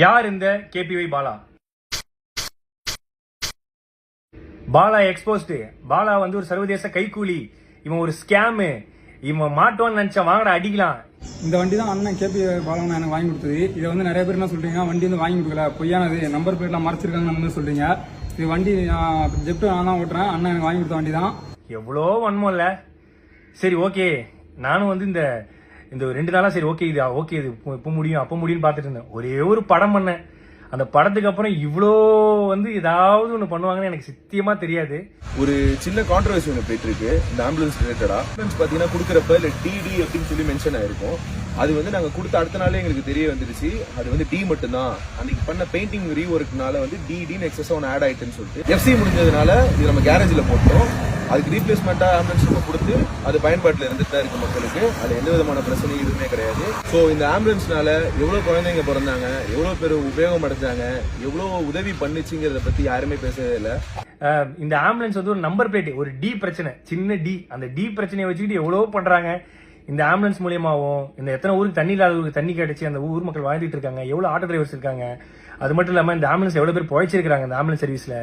யார் இந்த KPY Bala? Bala exposed. Bala வந்து ஒரு சர்வதேச கைக்கூலி, இவன் ஒரு ஸ்கேமு, இவன் மாட்டோன்னு நினைச்சா வாங்கடா அடிக்கலாம். இந்த வண்டி தான் அண்ணன் கேபி பாலா எனக்கு வாங்கி கொடுத்தது. இதை வந்து நிறைய பேர் என்ன சொல்றீங்க, வண்டி வந்து வாங்கி கொடுக்கல, பொய்யானது, நம்பர் பிளேட்லாம் மறைச்சிருக்காங்கன்னு சொல்றீங்க. இது வண்டி ஜெப்டோ நான் தான் ஓட்டுறேன், அண்ணன் எனக்கு வாங்கி கொடுத்த வண்டி தான். எவ்வளோ வன்மம் இல்ல. சரி ஓகே, நானும் வந்து இந்த 2 நாளா சரி ஓகே இது இப்போ முடியும் அப்போ முடியும்னு பார்த்துட்டு இருந்தேன். ஒரே ஒரு படம் பண்ணேன். அந்த படத்துக்கு அப்புறம் இவ்வளோ வந்து ஏதாவது ஒன்று பண்ணுவாங்கன்னு எனக்கு சத்தியமா தெரியாது. ஒரு சின்ன கான்ட்ரவர்சி ஒன்று போயிட்டு இருக்கு இந்த ஆம்புலன்ஸ் ரிலேட்டடா. ஆம்புலன்ஸ் பார்த்தீங்கன்னா கொடுக்குறப்ப இல்லை டிடி அப்படின்னு சொல்லி மென்ஷன் ஆயிருக்கும். அது வந்து நாங்கள் கொடுத்த அடுத்த நாளே எங்களுக்கு தெரிய வந்துருச்சு அது வந்து டி மட்டும்தான். அன்னைக்கு பண்ண பெயிண்டிங் ரீஒர்க்னால வந்து டிடின்னு எக்ஸஸ் ஒன்று ஆட் ஆயிட்டுன்னு சொல்லிட்டு எஃப்சி முடிஞ்சதுனால இது நம்ம கேரேஜில் போட்டோம். அதுக்கு ரீப்ளேஸ்மெண்டா ஆம்புலன்ஸ் நம்ம கொடுத்து அது பயன்பாட்டில் இருந்துட்டு தான் இருக்கு மக்களுக்கு. அது எந்த விதமான பிரச்சனையும் எதுவுமே கிடையாது. ஸோ இந்த ஆம்புலன்ஸ்னால எவ்வளோ குழந்தைங்க பிறந்தாங்க, எவ்வளோ பேர் உபயோகம் அடைஞ்சாங்க, எவ்வளோ உதவி பண்ணுச்சுங்கிறத பத்தி யாருமே பேசவே இல்லை. இந்த ஆம்புலன்ஸ் வந்து ஒரு நம்பர் பிளேட், ஒரு டி பிரச்சனை, சின்ன டி, அந்த டி பிரச்சனையை வச்சுக்கிட்டு எவ்வளோ பண்றாங்க. இந்த ஆம்புலன்ஸ் மூலியமாவும் இந்த எத்தனை ஊருக்கு தண்ணி இல்லாத ஊருக்கு தண்ணி கிடைச்சி அந்த ஊர் மக்கள் வாழ்ந்துட்டு இருக்காங்க, எவ்வளவு ஆட்டோ டிரைவர்ஸ் இருக்காங்க. அது மட்டும் இல்லாம இந்த ஆம்புலன்ஸ் எவ்வளவு பேர் பொழைச்சிருக்காங்க இந்த ஆம்புலன்ஸ் சர்வீஸ்ல.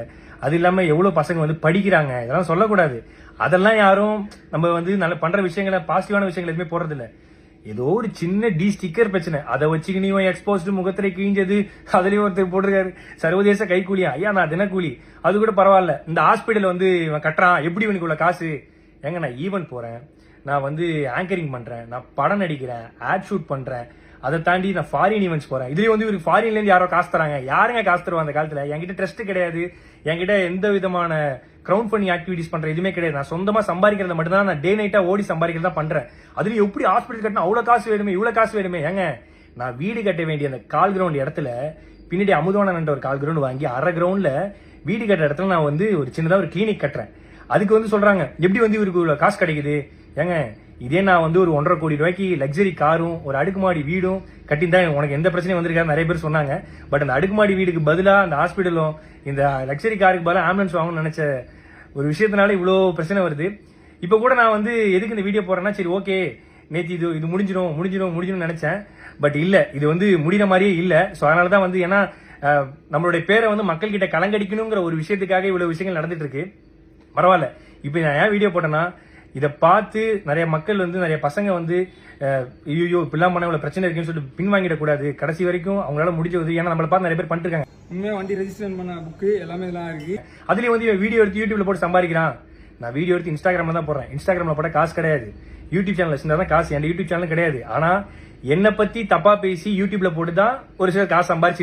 அது இல்லாம எவ்வளவு பசங்க வந்து படிக்கிறாங்க, இதெல்லாம் சொல்லக்கூடாது. அதெல்லாம் யாரும் நம்ம வந்து நல்ல பண்ற விஷயங்களை, பாசிட்டிவான விஷயங்கள் எதுவுமே போடுறது இல்ல. ஏதோ ஒரு சின்ன டி ஸ்டிக்கர் பிரச்சனை, அதை வச்சுக்கினி எக்ஸ்போஸ்டு முகத்திரை கிழிஞ்சது, அதுலயும் ஒருத்தர் போட்டிருக்காரு சர்வதேச கைக்கூலியா. ஐயா நான் தினக்கூலி, அது கூட பரவாயில்ல. இந்த ஹாஸ்பிட்டல் வந்து இவன் கட்டுறான், எப்படி இவனுக்கு உள்ள காசு? ஏங்க நான் ஈவென்ட் போறேன், நான் வந்து ஆங்கரிங் பண்றேன், நான் படம் நடிக்கிறேன், ஆட் ஷூட் பண்றேன், அதை தாண்டி நான் ஃபாரின் ஈவெண்ட்ஸ் போறேன். இதுலயும் வந்து இவருக்கு ஃபாரின்ல இருந்து யாரோ காசு தராங்க. யாருங்க காசு தருவா அந்த காலத்துல? என்கிட்ட ட்ரஸ்ட் கிடையாது, என்கிட்ட எந்த விதமான கிரவுண்ட் ஃபண்டிங் ஆக்டிவிட்டிஸ் பண்ற எதுவுமே கிடையாது. நான் சொந்தமா சம்பாதிக்கிறத மட்டும் தான், நான் டே நைட்டா ஓடி சம்பாதிக்கிறதா பண்றேன். அதுல எப்படி ஹாஸ்பிட்டல் கட்டினா அவ்வளவு காசு வேணுமே, இவ்வளவு காசு வேணுமே? ஏங்க நான் வீடு கட்ட வேண்டிய அந்த கால் கிரவுண்ட் இடத்துல பின்னாடி அமுதவானன் ஒரு கால் கிரவுண்ட் வாங்கி அரை கிரவுண்ட்ல வீடு கட்ட இடத்துல நான் வந்து ஒரு சின்னதா ஒரு கிளினிக் கட்டுறேன். அதுக்கு வந்து சொல்றாங்க எப்படி வந்து இவருக்கு காசு கிடைக்குது? ஏங்க இதே நான் வந்து ஒரு 1.5 கோடி ரூபாய்க்கு லக்ஸரி காரும் ஒரு அடுக்குமாடி வீடும் கட்டியிருந்தா உனக்கு எந்த பிரச்சனையும் வந்திருக்காரு நிறைய பேர் சொன்னாங்க. பட் அந்த அடுக்குமாடி வீடுக்கு பதிலா அந்த ஹாஸ்பிட்டலும் இந்த லக்ஸரி காருக்கு பதிலாக ஆம்புலன்ஸ் வாங்கணும்னு நினைச்ச ஒரு விஷயத்தினால இவ்வளோ பிரச்சனை வருது. இப்போ கூட நான் வந்து எதுக்கு இந்த வீடியோ போறேன்னா, சரி ஓகே நேற்று இது முடிஞ்சிடும் நினைச்சேன். பட் இல்ல, இது வந்து முடிகிற மாதிரியே இல்ல. ஸோ அதனால தான் வந்து ஏன்னா நம்மளுடைய பேரை வந்து மக்கள் கிட்ட கலங்கடிக்கணுங்கிற ஒரு விஷயத்துக்காக இவ்வளவு விஷயங்கள் நடந்துட்டு இருக்கு. பரவாயில்ல, இப்போ நான் ஏன் வீடியோ போட்டேன்னா, இதை பார்த்து நிறைய மக்கள் வந்து நிறைய பசங்க வந்து ஐயோ இப்பெல்லாம் பண்ண இவ்வளவு பிரச்சனை இருக்குன்னு சொல்லிட்டு பின்வாங்கிடக்கூடாது. கடைசி வரைக்கும் அவங்களால முடிஞ்ச உதவி, ஏன்னா நம்மளை பார்த்து நிறைய பேர் பண்ணிட்டு இருக்காங்க. உண்மையா வண்டி ரெஜிஸ்ட்ரேஷன் பண்ண புக்கு எல்லாமே இதெல்லாம் இருக்கு. அதுலயும் வந்து வீடியோ எடுத்து யூடியூப்ல போட்டு சம்பாதிக்கிறான். நான் வீடியோ எடுத்து இன்ஸ்டாகிராம்ல தான் போடுறேன். இன்ஸ்டாகிராம்ல போட காசு கிடையாது. யூடியூப் சேனல் வச்சிருந்தா தான் காசு. என் யூடியூப் சேனல் கிடையாது. ஆனா என்னை பத்தி தப்பா பேசி யூடியூப்ல போட்டு தான் ஒரு சிலர் காசு சம்பாதிச்சு